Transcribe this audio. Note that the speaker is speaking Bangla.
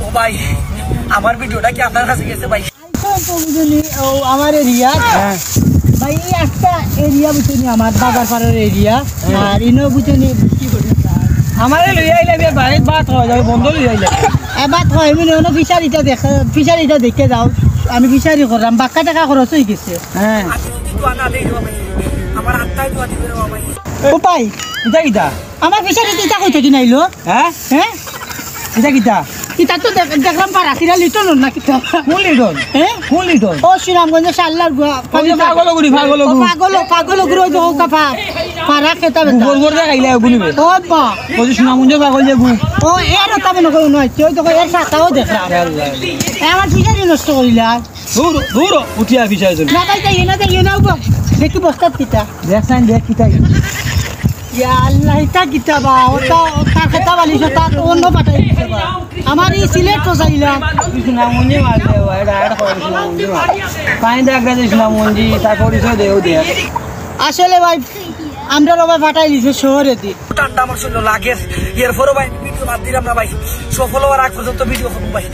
ও ভাই আমার ভিডিওটা কি আপনার কাছে গেছে ভাই? আমার এরিয়া ভাই একটা এরিয়া বুঝুনি আমার বাগারপাড়ার এরিয়া আর ইনো বুঝুনি আমারে লইয়া আইলে বাইরে বাত হয়ে যাবে বন্ধ লইয়া আইলে বাত হয় মানে অন্য ফিশারিটা দেখে যাও আমি ফিশারি করলাম বাক্কা টাকা খরচ হয়ে গেছে হ্যাঁ আমার আত্মাই তো দিবে ভাই ও ভাই এটা কিটা আমার ফিশারিতে ইটা কইতে কি নাইলো হ্যাঁ হ্যাঁ এটা কিটা ইটা তো দেখলাম পারাকিরা লিটন না কিটা কোন লিটন হ্যাঁ কোন লিটন ও শ্রীরামগঞ্জ সাল্লার পাগলগুড়ি ওই দেখো কাফা পারা খেতা গোল গোল খাইলে গুনিবে ও বা ওই সুনামুঞ্জ পাগল যে গু ও এর তাবে নকো নয় ওই দেখো এর সাতাও দেখলাম আমার ফিশারি নষ্ট করিলা দূর দূর উঠিয়া ফিশারি চল না তাই না দেখি বস্তাত কিটা দেখছেন দেখ কিটা ইয়া আল্লাহ এটা কিটা বা ওটা তার খেতা বালিশ ওটা অন্য পাঠাই দিছে বা আমার এই সিলেট তো চাইলাম সুনামুঞ্জ মারলে এটা এটা করে সুনামুঞ্জ মার পানি দেখ গেছে সুনামুঞ্জ তার পরিচয় দেও দে আসলে ভাই আমরা রবা পাঠাই দিছে শহরে দি ঠান্ডা আমার শরীর লাগে এরপরও ভাই ভিডিও বাদ দিলাম না ভাই সফল হওয়ার আগ পর্যন্ত ভিডিও করবো ভাই